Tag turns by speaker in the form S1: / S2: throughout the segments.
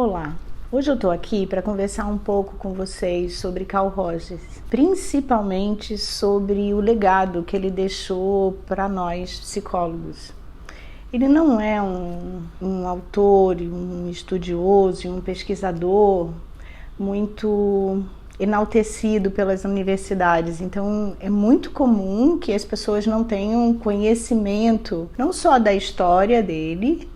S1: Olá, hoje eu estou aqui para conversar um pouco com vocês sobre Carl Rogers, principalmente sobre o legado que ele deixou para nós psicólogos. Ele não é um autor, um estudioso, um pesquisador muito enaltecido pelas universidades, então é muito comum que as pessoas não tenham conhecimento não só da história dele,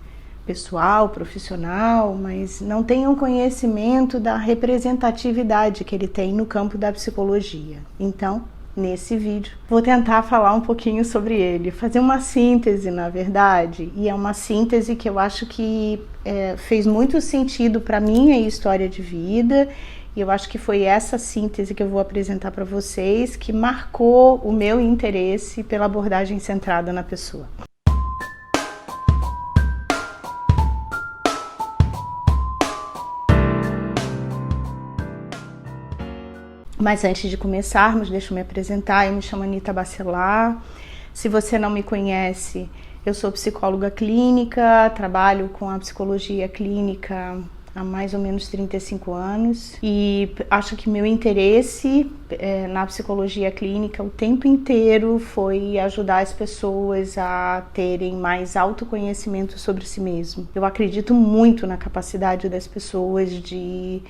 S1: pessoal, profissional, mas não tenham conhecimento da representatividade que ele tem no campo da psicologia. Então, nesse vídeo, vou tentar falar um pouquinho sobre ele, fazer uma síntese, na verdade, e é uma síntese que eu acho que fez muito sentido para minha história de vida. E eu acho que foi essa síntese que eu vou apresentar para vocês que marcou o meu interesse pela abordagem centrada na pessoa. Mas antes de começarmos, deixa eu me apresentar. Eu me chamo Anita Bacelar. Se você não me conhece, eu sou psicóloga clínica, trabalho com a psicologia clínica há mais ou menos 35 anos e acho que meu interesse na psicologia clínica o tempo inteiro foi ajudar as pessoas a terem mais autoconhecimento sobre si mesmo. Eu acredito muito na capacidade das pessoas de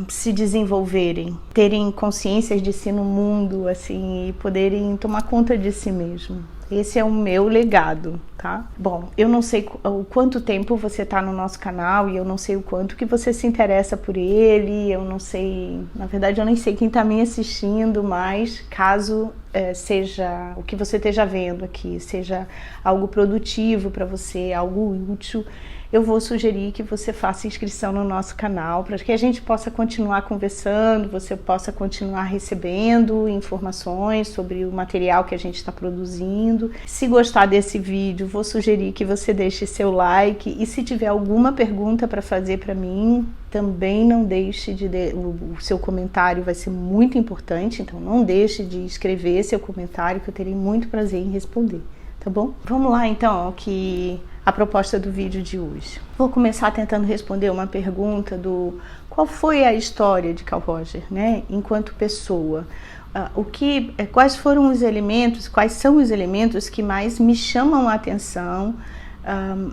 S1: se desenvolverem, terem consciências de si no mundo, assim, e poderem tomar conta de si mesmo. Esse é o meu legado, tá? Bom, eu não sei o quanto tempo você tá no nosso canal e eu não sei o quanto que você se interessa por ele, eu não sei, na verdade eu nem sei quem tá me assistindo, mas caso seja o que você esteja vendo aqui, seja algo produtivo para você, algo útil, eu vou sugerir que você faça inscrição no nosso canal para que a gente possa continuar conversando, você possa continuar recebendo informações sobre o material que a gente está produzindo. Se gostar desse vídeo, vou sugerir que você deixe seu like e se tiver alguma pergunta para fazer para mim, também não deixe o seu comentário, vai ser muito importante, então não deixe de escrever seu comentário que eu terei muito prazer em responder, tá bom? Vamos lá então, a proposta do vídeo de hoje. Vou começar tentando responder uma pergunta do qual foi a história de Carl Rogers, né, enquanto pessoa. Quais são os elementos que mais me chamam a atenção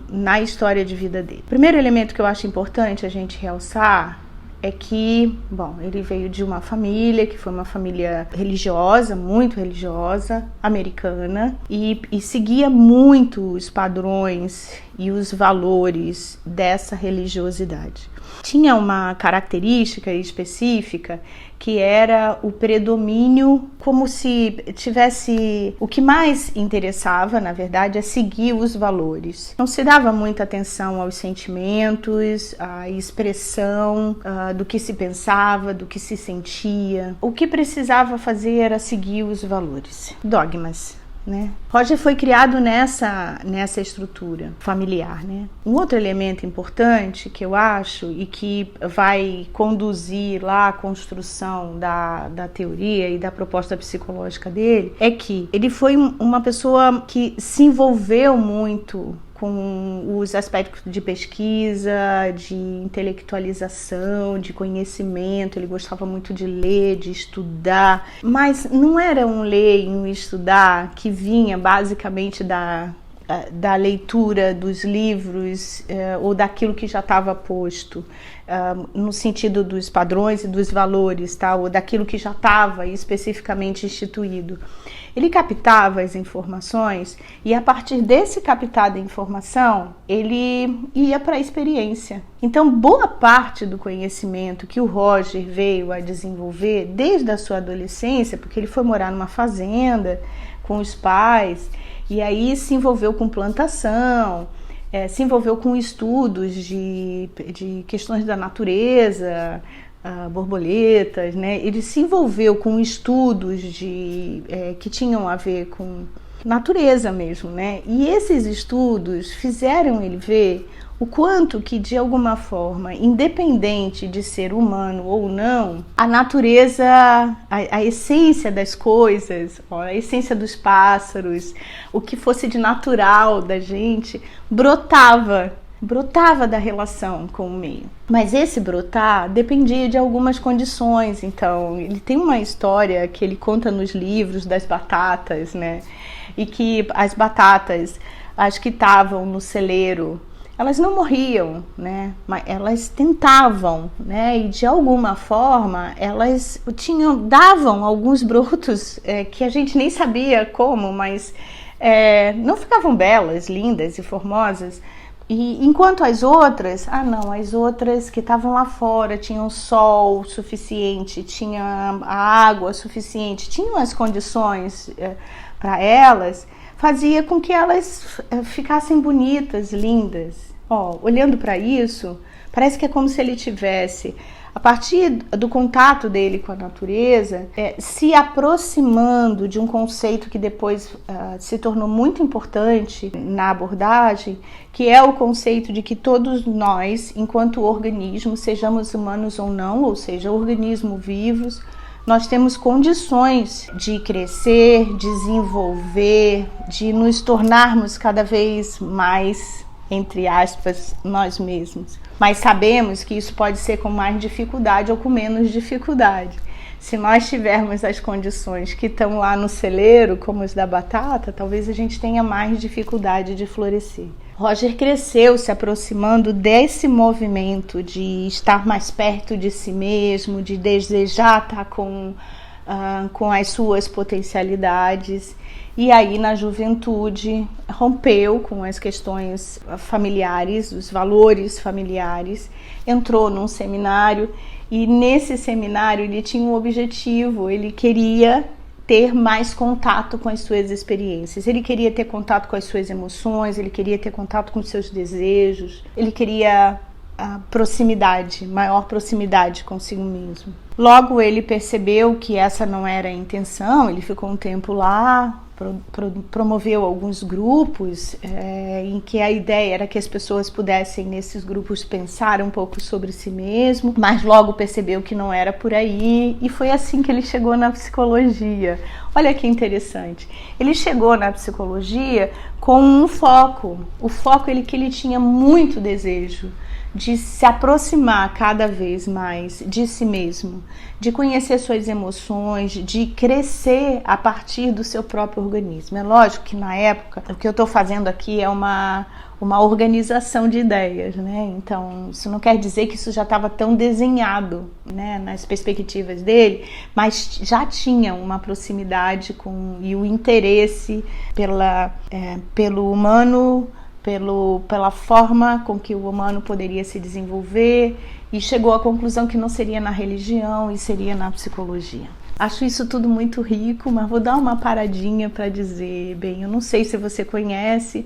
S1: na história de vida dele. O primeiro elemento que eu acho importante a gente realçar é que, bom, ele veio de uma família que foi uma família religiosa, muito religiosa, americana, e seguia muito os padrões e os valores dessa religiosidade. Tinha uma característica específica que era o predomínio, como se tivesse... O que mais interessava, na verdade, é seguir os valores. Não se dava muita atenção aos sentimentos, à expressão do que se pensava, do que se sentia. O que precisava fazer era seguir os valores. Dogmas, né? Roger foi criado nessa estrutura familiar, né? Um outro elemento importante que eu acho e que vai conduzir lá a construção da teoria e da proposta psicológica dele é que ele foi uma pessoa que se envolveu muito com os aspectos de pesquisa, de intelectualização, de conhecimento. Ele gostava muito de ler, de estudar, mas não era um ler e um estudar que vinha basicamente da leitura dos livros ou daquilo que já estava posto, no sentido dos padrões e dos valores, tá? Ou daquilo que já estava especificamente instituído. Ele captava as informações e a partir desse captar da informação, ele ia para a experiência. Então, boa parte do conhecimento que o Roger veio a desenvolver desde a sua adolescência, porque ele foi morar numa fazenda com os pais, e aí se envolveu com plantação, se envolveu com estudos de questões da natureza, borboletas, né? Ele se envolveu com estudos que tinham a ver com natureza mesmo, né? E esses estudos fizeram ele ver o quanto que, de alguma forma, independente de ser humano ou não, a natureza, a essência das coisas, a essência dos pássaros, o que fosse de natural da gente, brotava brotava da relação com o meio. Mas esse brotar dependia de algumas condições. Então, ele tem uma história que ele conta nos livros das batatas, né? E que as batatas, as que estavam no celeiro, elas não morriam, né? Mas elas tentavam, né? E de alguma forma elas davam alguns brotos que a gente nem sabia como, mas não ficavam belas, lindas e formosas. E enquanto as outras, as outras que estavam lá fora tinham sol suficiente, tinha a água suficiente, tinham as condições para elas, fazia com que elas ficassem bonitas, lindas. Olhando para isso, parece que é como se ele tivesse, a partir do contato dele com a natureza, se aproximando de um conceito que depois se tornou muito importante na abordagem, que é o conceito de que todos nós, enquanto organismos, sejamos humanos ou não, ou seja, organismos vivos, nós temos condições de crescer, desenvolver, de nos tornarmos cada vez mais, entre aspas, nós mesmos. Mas sabemos que isso pode ser com mais dificuldade ou com menos dificuldade. Se nós tivermos as condições que estão lá no celeiro, como os da batata, talvez a gente tenha mais dificuldade de florescer. Roger cresceu se aproximando desse movimento de estar mais perto de si mesmo, de desejar estar com as suas potencialidades. E aí, na juventude, rompeu com as questões familiares, os valores familiares, entrou num seminário e nesse seminário ele tinha um objetivo, ele queria ter mais contato com as suas experiências, ele queria ter contato com as suas emoções, ele queria ter contato com os seus desejos, ele queria a proximidade, maior proximidade consigo mesmo. Logo ele percebeu que essa não era a intenção, ele ficou um tempo lá, promoveu alguns grupos em que a ideia era que as pessoas pudessem nesses grupos pensar um pouco sobre si mesmo, mas logo percebeu que não era por aí e foi assim que ele chegou na psicologia. Olha que interessante, ele chegou na psicologia com um foco, o foco que ele tinha muito desejo de se aproximar cada vez mais de si mesmo, de conhecer suas emoções, de crescer a partir do seu próprio organismo. É lógico que na época, o que eu estou fazendo aqui é uma organização de ideias, né? Então, isso não quer dizer que isso já estava tão desenhado, né, nas perspectivas dele, mas já tinha uma proximidade e o interesse pelo humano, pela forma com que o humano poderia se desenvolver, e chegou à conclusão que não seria na religião e seria na psicologia. Acho isso tudo muito rico, mas vou dar uma paradinha para dizer, eu não sei se você conhece,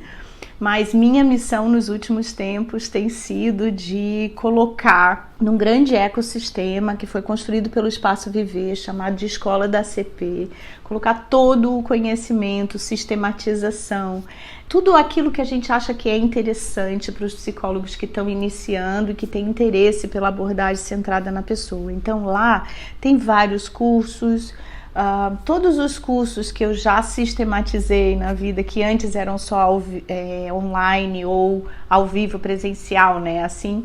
S1: mas minha missão nos últimos tempos tem sido de colocar num grande ecossistema que foi construído pelo Espaço Viver, chamado de Escola da CP, colocar todo o conhecimento, sistematização, tudo aquilo que a gente acha que é interessante para os psicólogos que estão iniciando e que têm interesse pela abordagem centrada na pessoa. Então lá tem vários cursos, todos os cursos que eu já sistematizei na vida, que antes eram só online ou ao vivo presencial, né? Assim,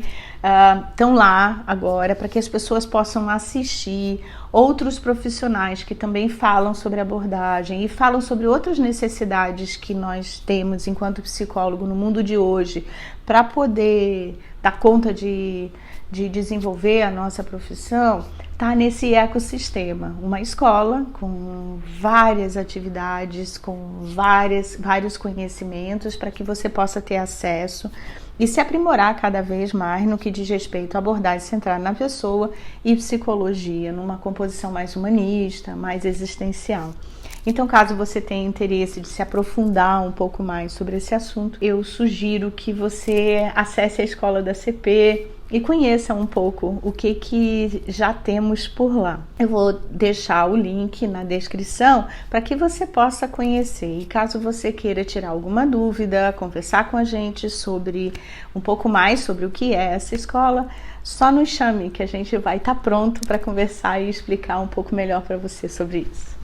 S1: estão lá agora para que as pessoas possam assistir outros profissionais que também falam sobre abordagem e falam sobre outras necessidades que nós temos enquanto psicólogo no mundo de hoje para poder dar conta de desenvolver a nossa profissão. Tá nesse ecossistema, uma escola com várias atividades, com vários conhecimentos para que você possa ter acesso e se aprimorar cada vez mais no que diz respeito à abordagem centrada na pessoa e psicologia, numa composição mais humanista, mais existencial. Então, caso você tenha interesse de se aprofundar um pouco mais sobre esse assunto, eu sugiro que você acesse a Escola da CP e conheça um pouco o que já temos por lá. Eu vou deixar o link na descrição para que você possa conhecer. E caso você queira tirar alguma dúvida, conversar com a gente sobre um pouco mais sobre o que é essa escola, só nos chame que a gente vai estar pronto para conversar e explicar um pouco melhor para você sobre isso.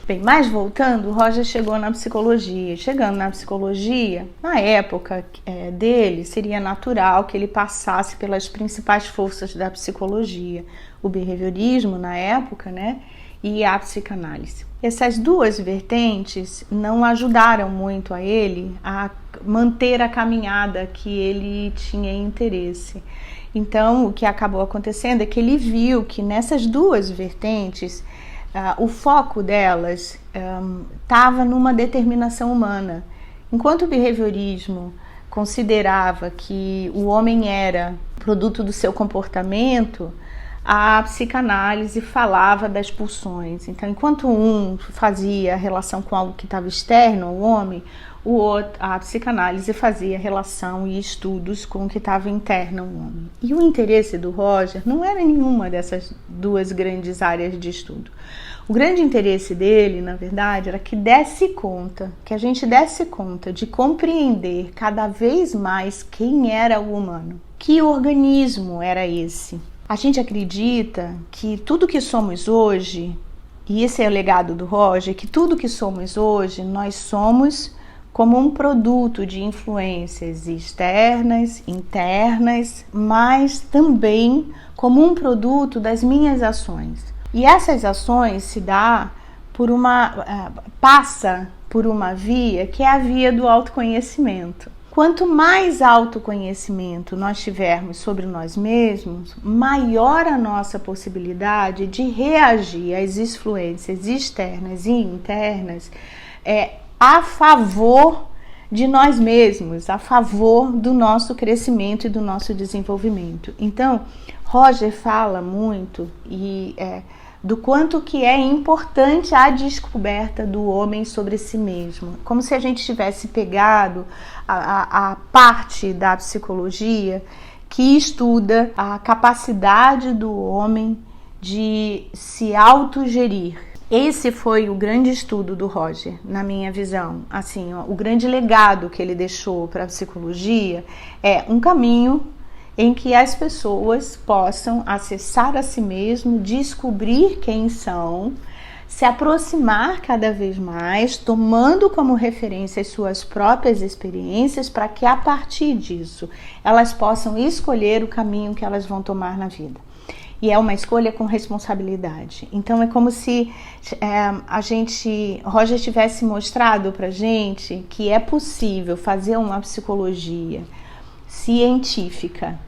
S1: Bem, mas voltando, o Roger chegou na psicologia. Chegando na psicologia, na época dele, seria natural que ele passasse pelas principais forças da psicologia. O behaviorismo, na época, né? E a psicanálise. Essas duas vertentes não ajudaram muito a ele a manter a caminhada que ele tinha interesse. Então, o que acabou acontecendo é que ele viu que nessas duas vertentes, o foco delas estava numa determinação humana. Enquanto o behaviorismo considerava que o homem era produto do seu comportamento, a psicanálise falava das pulsões. Então, enquanto um fazia relação com algo que estava externo ao homem, a psicanálise fazia relação e estudos com o que estava interno ao homem. E o interesse do Roger não era nenhuma dessas duas grandes áreas de estudo. O grande interesse dele, na verdade, era que a gente desse conta de compreender cada vez mais quem era o humano. Que organismo era esse? A gente acredita que tudo que somos hoje, e esse é o legado do Roger, que tudo que somos hoje, nós somos como um produto de influências externas, internas, mas também como um produto das minhas ações. E essas ações passa por uma via que é a via do autoconhecimento. Quanto mais autoconhecimento nós tivermos sobre nós mesmos, maior a nossa possibilidade de reagir às influências externas e internas a favor de nós mesmos, a favor do nosso crescimento e do nosso desenvolvimento. Então, Roger fala muito do quanto que é importante a descoberta do homem sobre si mesmo. Como se a gente tivesse pegado a parte da psicologia que estuda a capacidade do homem de se autogerir. Esse foi o grande estudo do Roger, na minha visão. Assim, o grande legado que ele deixou para a psicologia é um caminho em que as pessoas possam acessar a si mesmo, descobrir quem são, se aproximar cada vez mais, tomando como referência as suas próprias experiências, para que a partir disso elas possam escolher o caminho que elas vão tomar na vida. E é uma escolha com responsabilidade. Então é como se Roger tivesse mostrado pra gente que é possível fazer uma psicologia científica,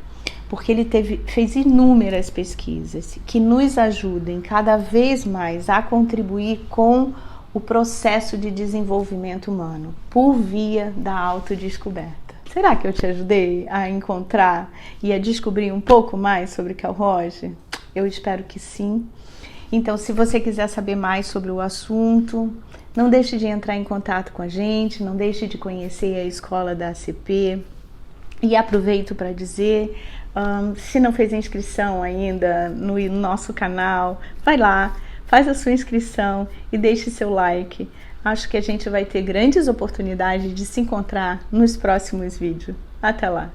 S1: porque ele fez inúmeras pesquisas que nos ajudem cada vez mais a contribuir com o processo de desenvolvimento humano por via da autodescoberta. Será que eu te ajudei a encontrar e a descobrir um pouco mais sobre Carl Roger? Eu espero que sim. Então, se você quiser saber mais sobre o assunto, não deixe de entrar em contato com a gente, não deixe de conhecer a escola da ACP. E aproveito para dizer, se não fez a inscrição ainda no nosso canal, vai lá, faz a sua inscrição e deixe seu like. Acho que a gente vai ter grandes oportunidades de se encontrar nos próximos vídeos. Até lá!